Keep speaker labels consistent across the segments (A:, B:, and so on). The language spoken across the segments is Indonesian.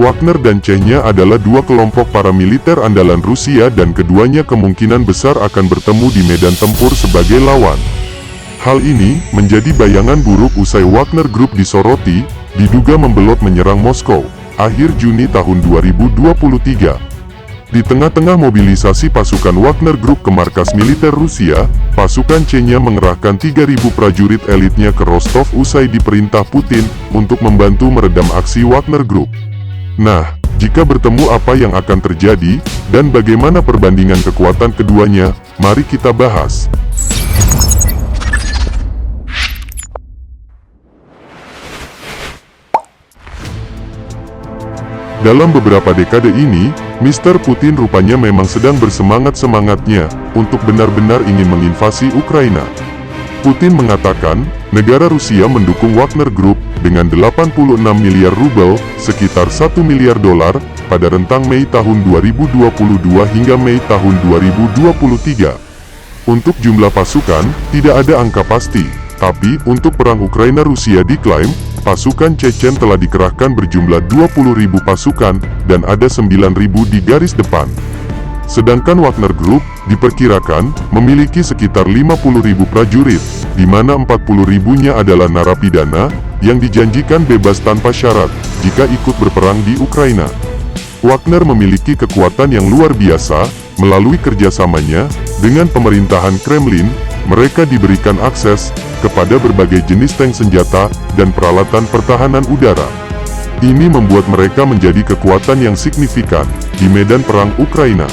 A: Wagner dan Chechnya adalah dua kelompok paramiliter andalan Rusia dan keduanya kemungkinan besar akan bertemu di medan tempur sebagai lawan. Hal ini menjadi bayangan buruk usai Wagner Group disoroti, diduga membelot menyerang Moskow, akhir Juni tahun 2023. Di tengah-tengah mobilisasi pasukan Wagner Group ke markas militer Rusia, pasukan Chechnya mengerahkan 3.000 prajurit elitnya ke Rostov usai diperintah Putin untuk membantu meredam aksi Wagner Group. Nah, jika bertemu apa yang akan terjadi, dan bagaimana perbandingan kekuatan keduanya, mari kita bahas. Dalam beberapa dekade ini, Mr. Putin rupanya memang sedang bersemangat-semangatnya untuk benar-benar ingin menginvasi Ukraina. Putin mengatakan, negara Rusia mendukung Wagner Group dengan 86 miliar rubel, sekitar 1 miliar dolar, pada rentang Mei tahun 2022 hingga Mei tahun 2023. Untuk jumlah pasukan, tidak ada angka pasti, tapi untuk perang Ukraina-Rusia diklaim, pasukan Chechen telah dikerahkan berjumlah 20.000 pasukan, dan ada 9.000 di garis depan. Sedangkan Wagner Group diperkirakan memiliki sekitar 50.000 prajurit, di mana 40.000-nya adalah narapidana yang dijanjikan bebas tanpa syarat jika ikut berperang di Ukraina. Wagner memiliki kekuatan yang luar biasa. Melalui kerjasamanya dengan pemerintahan Kremlin, mereka diberikan akses kepada berbagai jenis tank senjata dan peralatan pertahanan udara. Ini membuat mereka menjadi kekuatan yang signifikan di medan perang Ukraina.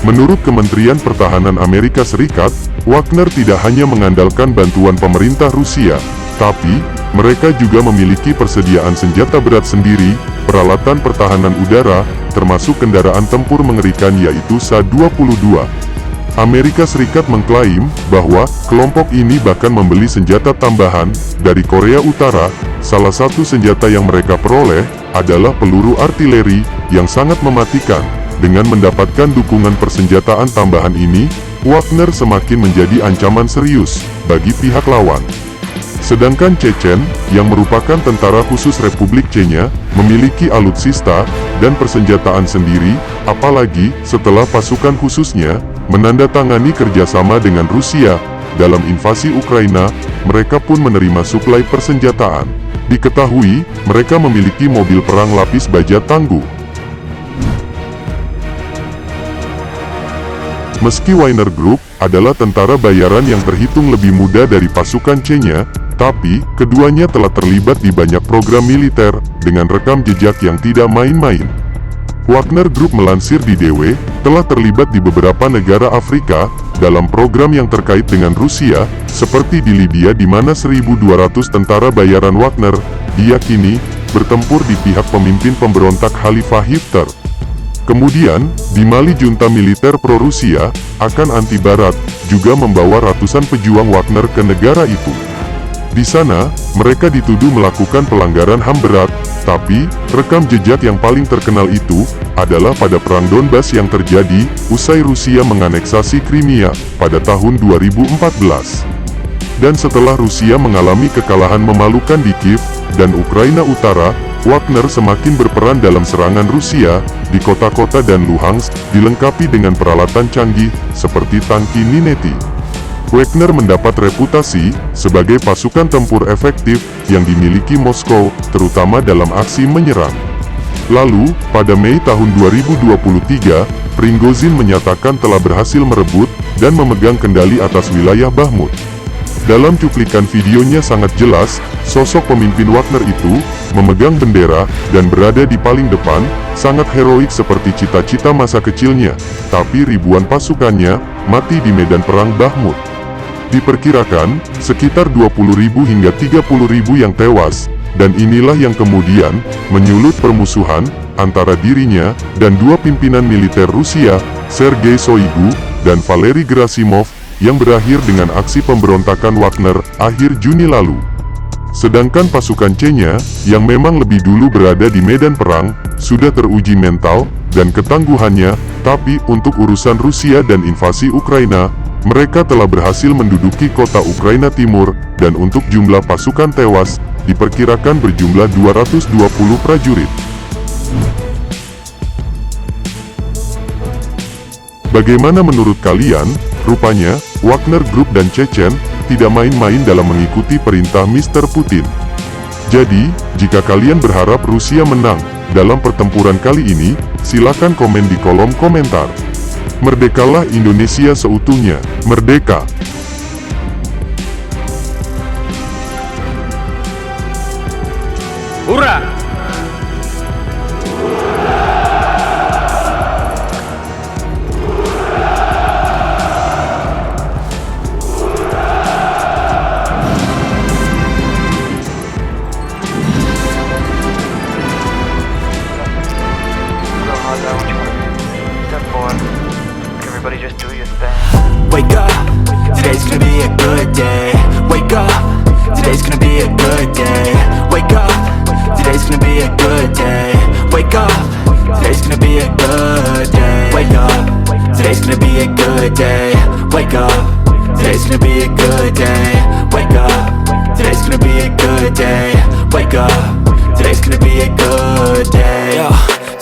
A: Menurut Kementerian Pertahanan Amerika Serikat, Wagner tidak hanya mengandalkan bantuan pemerintah Rusia, tapi mereka juga memiliki persediaan senjata berat sendiri, peralatan pertahanan udara, termasuk kendaraan tempur mengerikan yaitu Sa-22. Amerika Serikat mengklaim bahwa kelompok ini bahkan membeli senjata tambahan dari Korea Utara. Salah satu senjata yang mereka peroleh adalah peluru artileri yang sangat mematikan. Dengan mendapatkan dukungan persenjataan tambahan ini, Wagner semakin menjadi ancaman serius bagi pihak lawan. Sedangkan Chechen, yang merupakan tentara khusus Republik Chechnya, memiliki alutsista dan persenjataan sendiri, apalagi setelah pasukan khususnya menandatangani kerjasama dengan Rusia dalam invasi Ukraina, mereka pun menerima suplai persenjataan. Diketahui, mereka memiliki mobil perang lapis baja tangguh. Meski Wagner Group adalah tentara bayaran yang terhitung lebih muda dari pasukan Chechnya, tapi keduanya telah terlibat di banyak program militer dengan rekam jejak yang tidak main-main. Wagner Group melansir di DW, telah terlibat di beberapa negara Afrika dalam program yang terkait dengan Rusia, seperti di Libya di mana 1.200 tentara bayaran Wagner diyakini bertempur di pihak pemimpin pemberontak Khalifah Hifter. Kemudian, di Mali junta militer pro-Rusia, akan anti-Barat, juga membawa ratusan pejuang Wagner ke negara itu. Di sana, mereka dituduh melakukan pelanggaran HAM berat, tapi, rekam jejak yang paling terkenal itu, adalah pada Perang Donbas yang terjadi, usai Rusia menganeksasi Crimea, pada tahun 2014. Dan setelah Rusia mengalami kekalahan memalukan di Kiev, dan Ukraina Utara, Wagner semakin berperan dalam serangan Rusia, di kota-kota dan Luhansk, dilengkapi dengan peralatan canggih, seperti tangki Ninety. Wagner mendapat reputasi sebagai pasukan tempur efektif yang dimiliki Moskow, terutama dalam aksi menyerang. Lalu, pada Mei tahun 2023, Prigozhin menyatakan telah berhasil merebut dan memegang kendali atas wilayah Bakhmut. Dalam cuplikan videonya sangat jelas, sosok pemimpin Wagner itu memegang bendera dan berada di paling depan, sangat heroik seperti cita-cita masa kecilnya, tapi ribuan pasukannya mati di medan perang Bakhmut. Diperkirakan, sekitar 20.000 hingga 30.000 yang tewas, dan inilah yang kemudian menyulut permusuhan antara dirinya dan dua pimpinan militer Rusia, Sergei Shoigu dan Valery Gerasimov, yang berakhir dengan aksi pemberontakan Wagner akhir Juni lalu. Sedangkan pasukan Chechnya, yang memang lebih dulu berada di medan perang, sudah teruji mental dan ketangguhannya, tapi untuk urusan Rusia dan invasi Ukraina, mereka telah berhasil menduduki kota Ukraina Timur, dan untuk jumlah pasukan tewas, diperkirakan berjumlah 220 prajurit. Bagaimana menurut kalian? Rupanya, Wagner Group dan Chechen tidak main-main dalam mengikuti perintah Mr. Putin. Jadi, jika kalian berharap Rusia menang dalam pertempuran kali ini, silakan komen di kolom komentar. Merdekalah Indonesia seutuhnya, merdeka!
B: Hurrah!
C: Everybody just do your thing. Wake up, today's gonna be a good day. Wake up, today's gonna be a good day. Wake up, today's gonna be a good day. Wake up, today's gonna be a good day. Wake up, today's gonna be a good day. Wake up, today's gonna be a good day. Wake up, today's gonna be a good day. Wake up, today's gonna be a good day. Yo.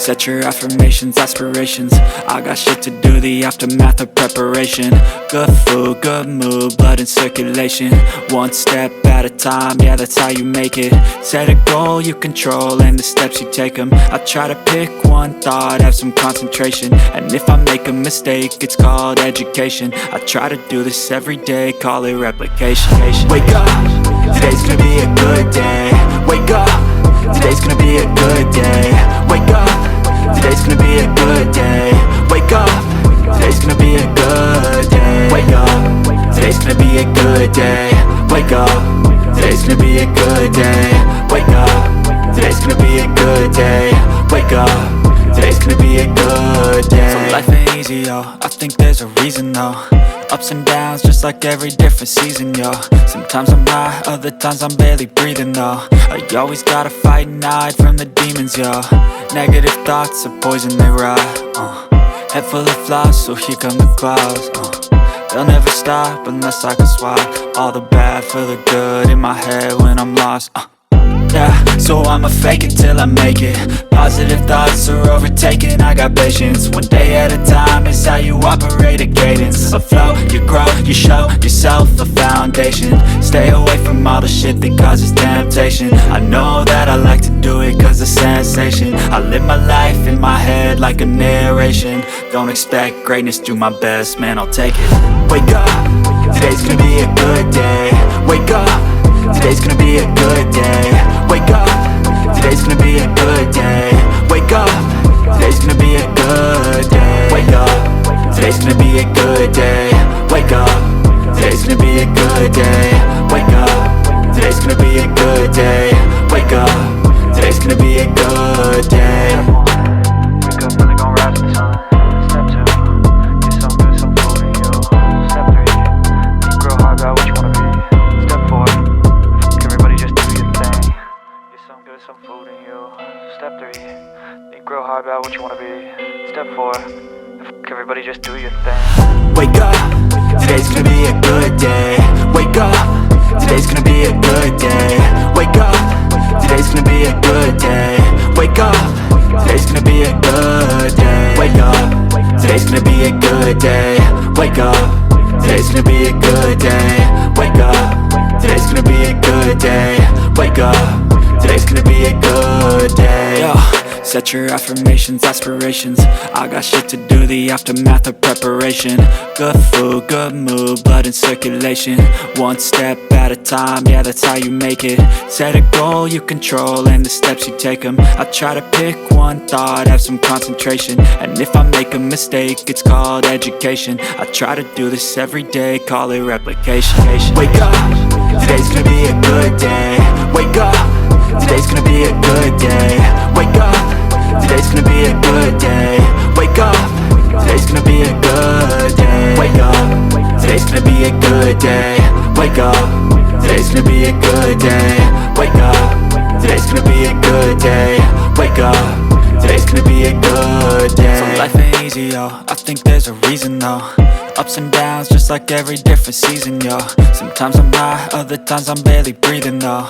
C: Set your affirmations, aspirations. I got shit to do, the aftermath of preparation. Good food, good mood, blood in circulation. One step at a time, yeah, that's how you make it. Set a goal you control and the steps you take them. I try to pick one thought, have some concentration. And if I make a mistake, it's called education. I try to do this every day, call it replication. Wake up, today's gonna be a good day. Wake up, today's gonna be a good day. Wake up, today's gonna be a good day. Wake up, today's gonna be a good day. Wake up, today's gonna be a good day. Wake up, today's gonna be a good day. Wake up, today's gonna be a good day. Wake up, today's gonna be a good day. So life ain't easy, yo, I think there's a reason though. Ups and downs, just like every different season, yo. Sometimes I'm high, other times I'm barely breathing, though. I always gotta fight and hide from the demons, yo. Negative thoughts are poison, they rot. Head full of flies, so here come the clouds. They'll never stop unless I can swap all the bad for the good in my head when I'm lost. Yeah, so I'ma fake it till I make it. Positive thoughts are overtaken, I got patience. One day at a time is how you operate a cadence. A flow, you grow, you show yourself a foundation. Stay away from all the shit that causes temptation. I know that I like to do it cause it's sensation. I live my life in my head like a narration. Don't expect greatness, do my best, man, I'll take it. Wake up, today's gonna be a good day. Wake up, today's gonna be a good day. Wake up, today's gonna be a good day. Wake up, today's gonna be a good day. Wake up, today's gonna be a good day. Wake up, today's gonna be a good day. Wake up, today's gonna be a good day. Wake up, today's gonna be a good day. Wake up, really gonna rise to the sun. Step 2, get some good, some food in you. Step 3, think real hard about what you wanna be. Step 4, everybody just do your thing. Get some good, some food in you. Step 3, think real hard about what you wanna be. Step 4, everybody just do your thing. Wake up, today's gonna be a good day. Wake up, today's gonna be a good day. Wake up, today's gonna be a good day. Wake up, today's gonna be a good day. Wake up, today's gonna be a good day. Wake up, today's gonna be a good day. Wake up, today's gonna be a good day. Wake up, today's gonna be a good day. Yo. Set your affirmations, aspirations. I got shit to do, the aftermath of preparation. Good food, good mood, blood in circulation. One step at a time, yeah, that's how you make it. Set a goal you control and the steps you take them. I try to pick one thought, have some concentration. And if I make a mistake, it's called education. I try to do this every day, call it replication. Wake up, today's gonna be a good day. Wake up, today's gonna be a good day. Wake up, today's gonna be a good day. Wake up, today's gonna be a good day. Wake up, today's gonna be a good day. Wake up, today's gonna be a good day. Wake up, today's gonna be a good day. Wake up, today's gonna be a good day. So life ain't easy, yo, I think there's a reason though. Ups and downs, just like every different season, yo. Sometimes I'm high, other times I'm barely breathing, though.